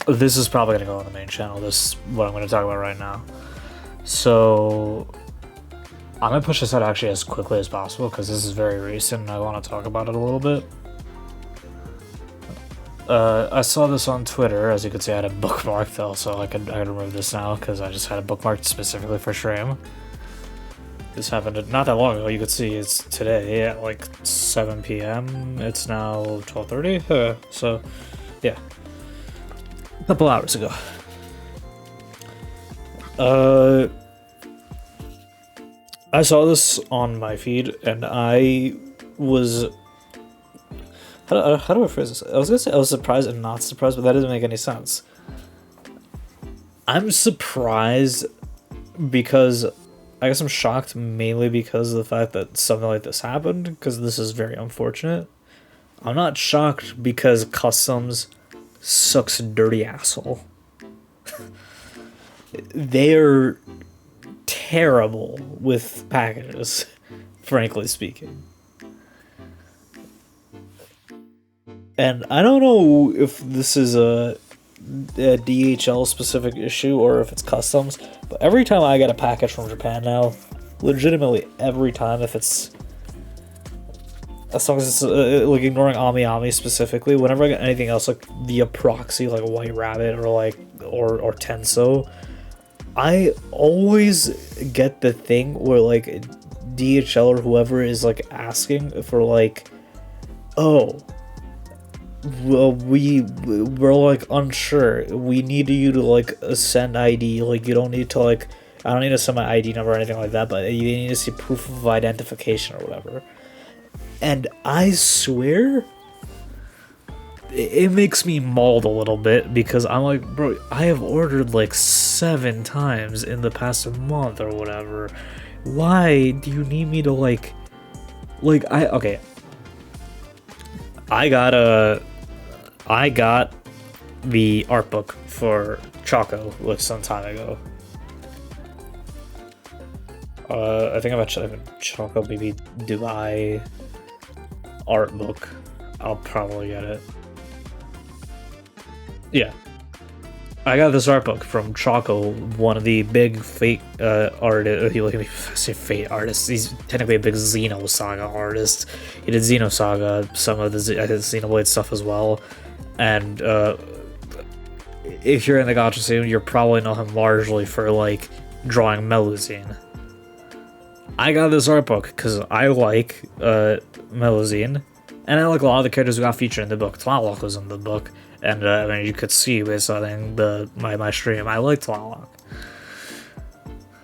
This is probably gonna go on the main channel. This is what I'm gonna talk about right now. So I'm gonna push this out actually as quickly as possible because this is very recent and I want to talk about it a little bit. I saw this on Twitter. As you can see, I had a bookmark though, so I could remove this now because I just had it bookmarked specifically for stream. This happened not that long ago. You could see it's today at like 7 p.m. It's now 12:30. So, yeah, a couple hours ago. I saw this on my feed, and I was. How do I phrase this? I was gonna say I was surprised and not surprised, but that doesn't make any sense. I'm surprised because I guess I'm shocked mainly because of the fact that something like this happened, because this is very unfortunate. I'm not shocked because Customs sucks a dirty asshole. They're terrible with packages, frankly speaking. And I don't know if this is a DHL specific issue or if it's Customs, but every time I get a package from Japan now, legitimately every time, if it's as long as it's like ignoring Ami Ami specifically, whenever I get anything else like via proxy, like White Rabbit or like or Tenso, I always get the thing where like DHL or whoever is like asking for like, oh, well, we're like unsure. We need you to like send ID. Like you don't need to like, I don't need to send my ID number or anything like that, but you need to see proof of identification or whatever. And I swear, it makes me mauled a little bit because I'm like, bro, I have ordered like 7 times in the past month or whatever. Why do you need me to like okay. I got the art book for Choco like some time ago. I think I've actually Choco maybe Dubai art book. I'll probably get it. Yeah. I got this art book from Choco, one of the big fate artists. Look at me say fate artists. He's technically a big Xeno Saga artist. He did Xeno Saga, some of the Xenoblade stuff as well. And if you're in the gacha scene, you'll probably know him largely for like drawing Melusine. I got this art book because I like Melusine, and I like a lot of the characters who got featured in the book. Tlaloc was in the book. And I mean, you could see based on my stream, I like Tlaloc.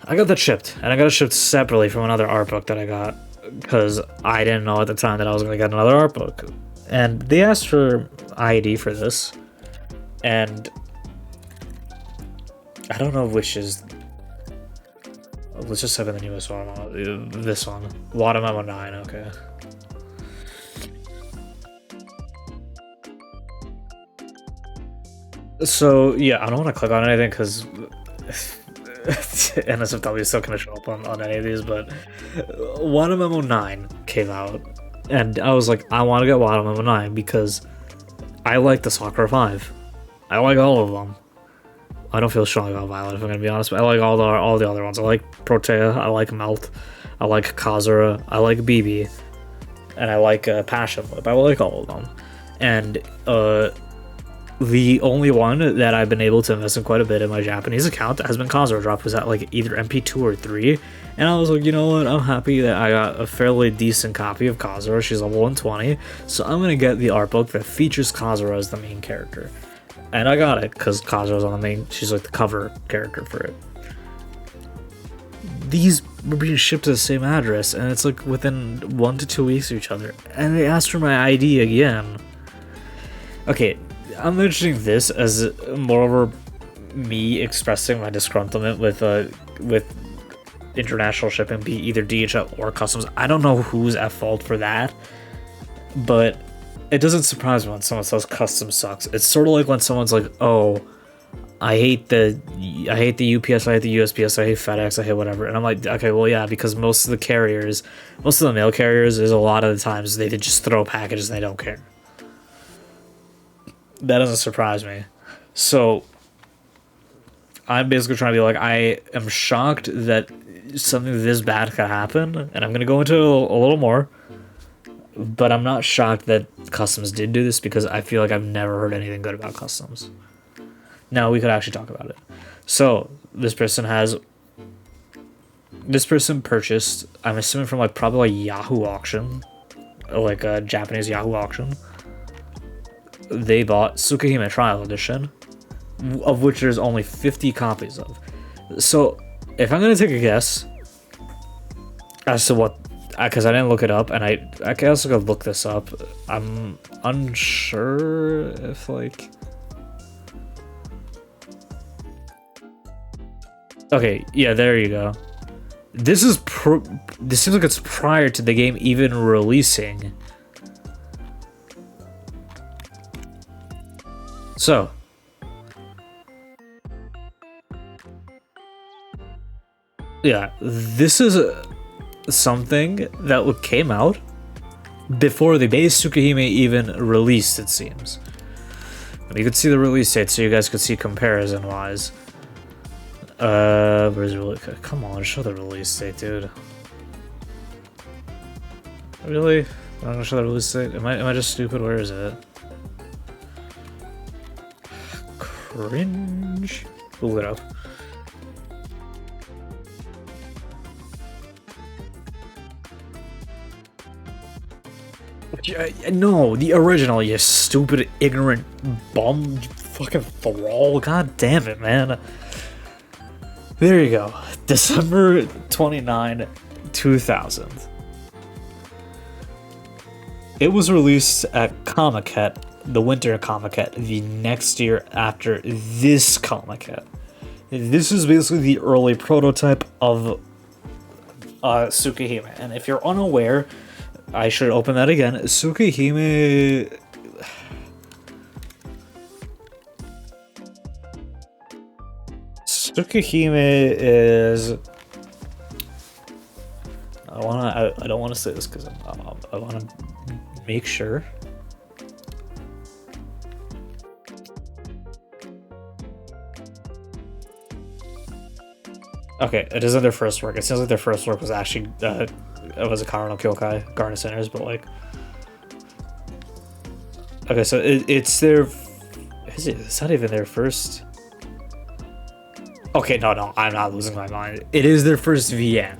I got that shipped, and I got it shipped separately from another art book that I got because I didn't know at the time that I was going to get another art book. And they asked for ID for this, and I don't know which is. Let's just have in the newest one. This one, Wada Memo 9. Okay. So yeah, I don't want to click on anything because NSFW is still gonna show up on any of these, but Wada Memo 9 came out, and I was like, I want to get Wada Memo 9 because I like the Sakura 5. I like all of them. I don't feel strong about Violet, if I'm gonna be honest, but I like all the other ones. I like Protea, I like Melt, I like Kazura, I like BB, and I like Passion Whip. I like all of them, and the only one that I've been able to invest in quite a bit in my Japanese account has been Kazura Drop, who's at like either MP2 or 3. And I was like, you know what? I'm happy that I got a fairly decent copy of Kazura. She's level 120. So I'm going to get the art book that features Kazura as the main character. And I got it because Kazura's on the main, she's like the cover character for it. These were being shipped to the same address, and it's like within 1 to 2 weeks of each other. And they asked for my ID again. Okay. I'm mentioning this as moreover me expressing my disgruntlement with international shipping, be either DHL or Customs. I don't know who's at fault for that, but it doesn't surprise me when someone says Customs sucks. It's sort of like when someone's like, "Oh, I hate the UPS, I hate the USPS, I hate FedEx, I hate whatever," and I'm like, "Okay, well, yeah, because most of the mail carriers, is a lot of the times they just throw packages and they don't care." That doesn't surprise me. So I'm basically trying to be like, I am shocked that something this bad could happen, and I'm gonna go into a little more. But I'm not shocked that Customs did do this because I feel like I've never heard anything good about Customs. Now we could actually talk about it. So this person purchased, I'm assuming from like probably a Yahoo auction, like a Japanese Yahoo auction. They bought Tsukihime Trial Edition, of which there's only 50 copies of. So if I'm gonna take a guess as to what, because I didn't look it up, and I can also go look this up. I'm unsure if like. Okay, yeah, there you go. This seems like it's prior to the game even releasing. So. Yeah, this is something that came out before the base Tsukihime even released, it seems. You could see the release date so you guys could see comparison-wise. Where's the release? Come on, show the release date, dude. Really? I'm not gonna show the release date? Am I just stupid? Where is it? Cringe. Look it up. No, the original, you stupid, ignorant bum, you fucking thrall. God damn it, man. There you go. December 29, 2000. It was released at Comiket, the Winter Comiket, the next year after this Comiket. This is basically the early prototype of Tsukihime. And if you're unaware, I should open that again. Tsukihime. Tsukihime is. I don't want to say this because I want to make sure. Okay, it isn't their first work. It sounds like their first work was actually it was a Kara no Kyokai, Garden of Sinners, but like, okay, so it's their, it's not even their first. Okay, no, I'm not losing my mind. It is their first VN.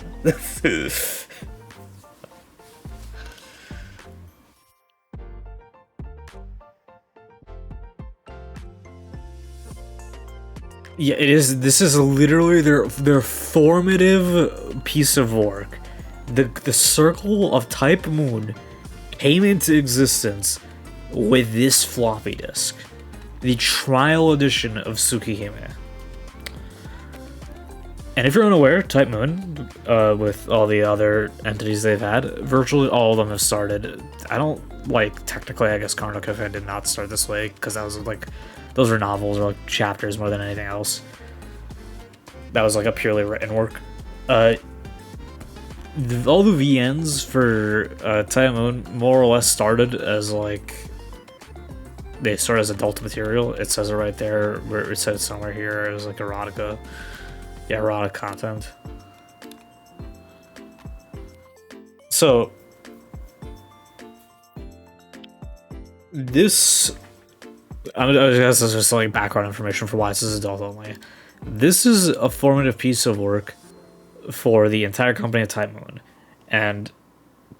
Yeah, it is. This is literally their formative piece of work. The Circle of Type Moon came into existence with this floppy disk, the trial edition of Tsukihime. And if you're unaware, Type Moon, with all the other entities they've had, virtually all of them have started. I don't like, technically, I guess Karno Cafe did not start this way because that was like, those were novels or like chapters more than anything else. That was like a purely written work. All the VNs for Type Moon more or less started as like, they started as adult material. It says it right there, where it says somewhere here, it was like erotica. Yeah, erotic content. So this, I guess this is just like background information for why this is adult only. This is a formative piece of work for the entire company of Type Moon, and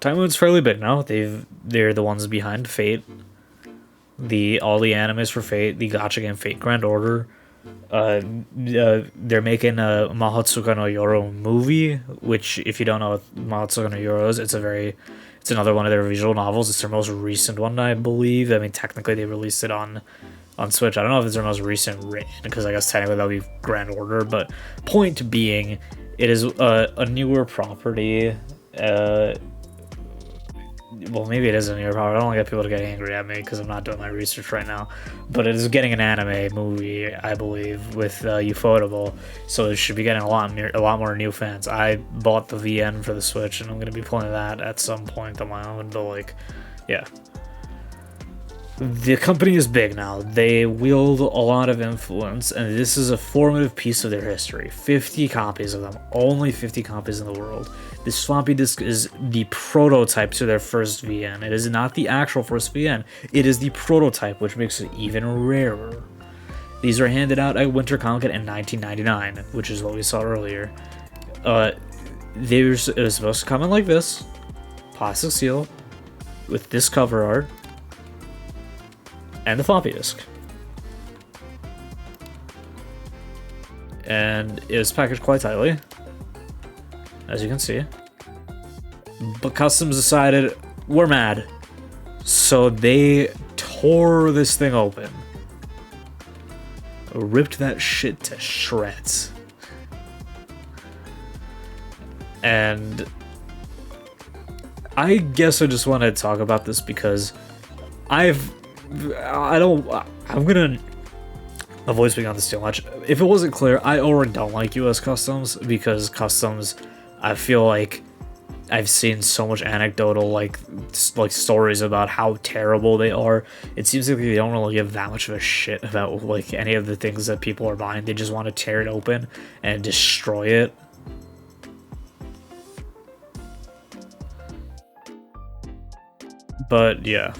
Type Moon's fairly big now. They're the ones behind Fate, all the animes for Fate, the gacha game Fate Grand Order. They're making a Mahotsuka no Yoro movie, which, if you don't know what Mahotsuka no Yoro is, it's another one of their visual novels. It's their most recent one, I believe. I mean, technically they released it on Switch. I don't know if it's their most recent written, because I guess technically that would be Grand Order, but point being, it is a newer property. Well, maybe it is a newer property. I don't want to get people to get angry at me because I'm not doing my research right now. But it is getting an anime movie, I believe, with Ufotable, so it should be getting a lot more new fans. I bought the VN for the Switch, and I'm going to be playing that at some point on my own, but like, yeah. The company is big now. They wield a lot of influence, and this is a formative piece of their history. 50 copies of them. Only 50 copies in the world. This floppy disk is the prototype to their first VN. It is not the actual first VN. It is the prototype, which makes it even rarer. These are handed out at Winter Comic-Con in 1999, which is what we saw earlier. It was supposed to come in like this. Plastic seal. With this cover art. And the floppy disk. And it was packaged quite tightly, as you can see. But Customs decided, we're mad. So they tore this thing open. Ripped that shit to shreds. And I guess I just want to talk about this because I'm gonna avoid speaking on this too much. If it wasn't clear, I already don't like US Customs because Customs, I feel like I've seen so much anecdotal like stories about how terrible they are. It seems like they don't really give that much of a shit about like any of the things that people are buying. They just want to tear it open and destroy it. But yeah.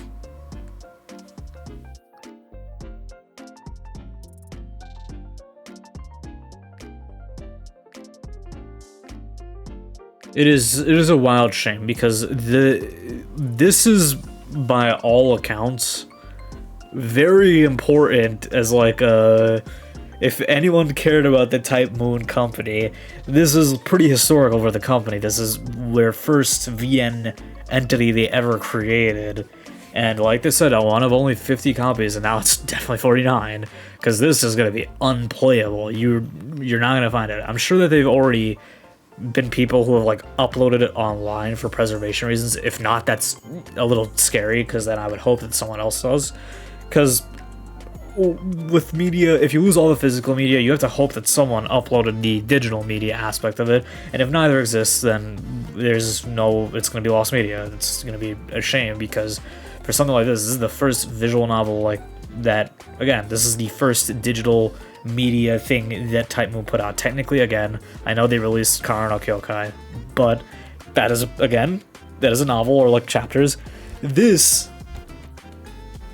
It is a wild shame because this is by all accounts very important as like if anyone cared about the Type Moon company, this is pretty historical for the company. This is their first VN entity they ever created. And like they said, one of only 50 copies, and now it's definitely 49, because this is going to be unplayable. You're not going to find it. I'm sure that they've already been people who have like uploaded it online for preservation reasons. If not, that's a little scary, because then I would hope that someone else does. Because with media, if you lose all the physical media, you have to hope that someone uploaded the digital media aspect of it, and if neither exists, then it's going to be lost media. It's going to be a shame, because for something like this is the first visual novel like that. Again, this is the first digital media thing that Type Moon put out. Technically, again, I know they released Kara no Kyokai, but that is a novel, or like chapters. This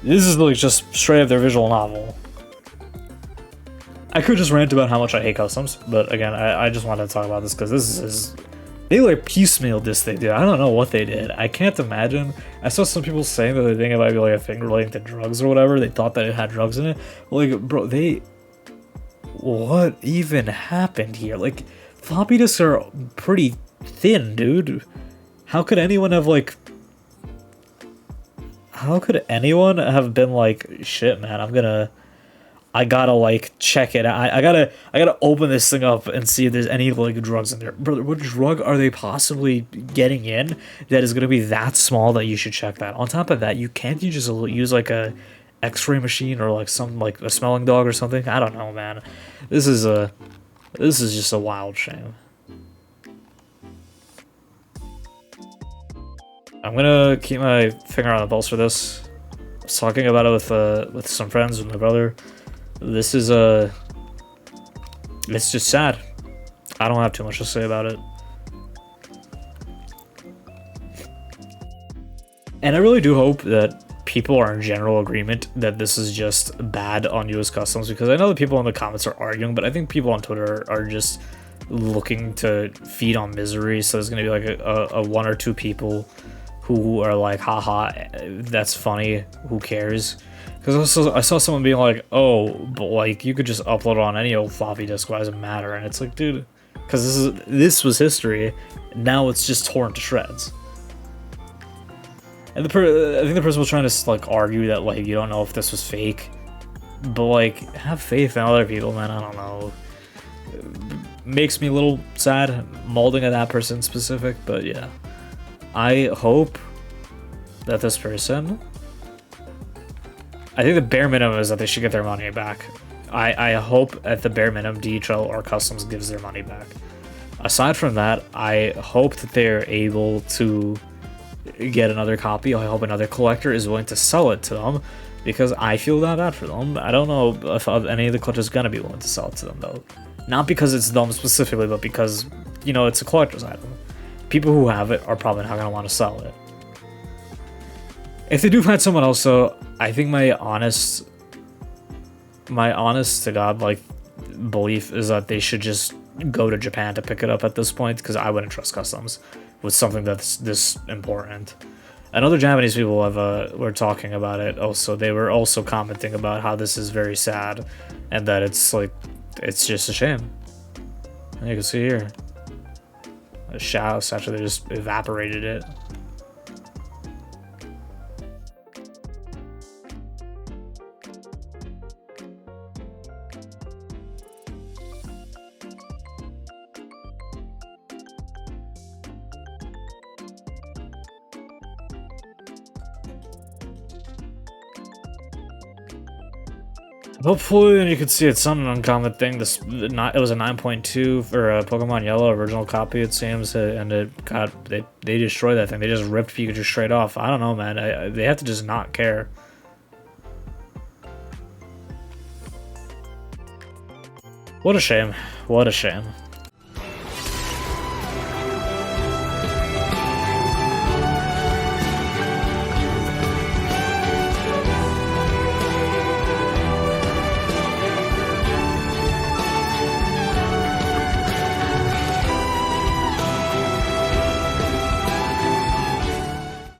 is like just straight up their visual novel. I could just rant about how much I hate Customs, but again, I just wanted to talk about this because this is they like piecemealed this thing, dude. I don't know what they did. I can't imagine. I saw some people saying that they think it might be like a thing relating to drugs or whatever. They thought that it had drugs in it. Like, bro, what even happened here? Like, floppy disks are pretty thin, dude. How could anyone have been like, shit, man, I gotta like check it out. I gotta open this thing up and see if there's any like drugs in there. Brother, what drug are they possibly getting in that is gonna be that small that you should check that? On top of that, you just use like a X-ray machine or like some like a smelling dog or something? I don't know, man. This is just a wild shame. I'm gonna keep my finger on the pulse for this. I was talking about it with some friends, with my brother. This is it's just sad. I don't have too much to say about it. And I really do hope that people are in general agreement that this is just bad on US Customs, because I know that people in the comments are arguing, but I think people on Twitter are just looking to feed on misery. So there's gonna be like a one or two people who are like, haha, that's funny, who cares? Because I saw someone being like, oh, but like you could just upload it on any old floppy disk, why does it matter? And it's like, dude, because this was history, now it's just torn to shreds. And I think the person was trying to like argue that like you don't know if this was fake, but like have faith in other people, man. I don't know. It makes me a little sad molding at that person specific, but yeah. I hope that this person, I think the bare minimum is that they should get their money back. I hope at the bare minimum DHL or Customs gives their money back. Aside from that, I hope that they're able to get another copy. I hope another collector is willing to sell it to them, because I feel that bad for them. I don't know if any of the collectors gonna be willing to sell it to them though. Not because it's them specifically, but because, you know, it's a collector's item. People who have it are probably not gonna want to sell it. If they do find someone else, though, I think my honest to God, like, belief is that they should just go to Japan to pick it up at this point, because I wouldn't trust customs with something that's this important. And other Japanese people were talking about it also. They were also commenting about how this is very sad, and that it's like, it's just a shame. And you can see here, a shout, actually they just evaporated it. Hopefully, you can see it's not an uncommon thing. It was a 9.2 for a Pokemon Yellow original copy, it seems, and it got they destroyed that thing. They just ripped Pikachu straight off. I don't know, man. They have to just not care. What a shame. What a shame.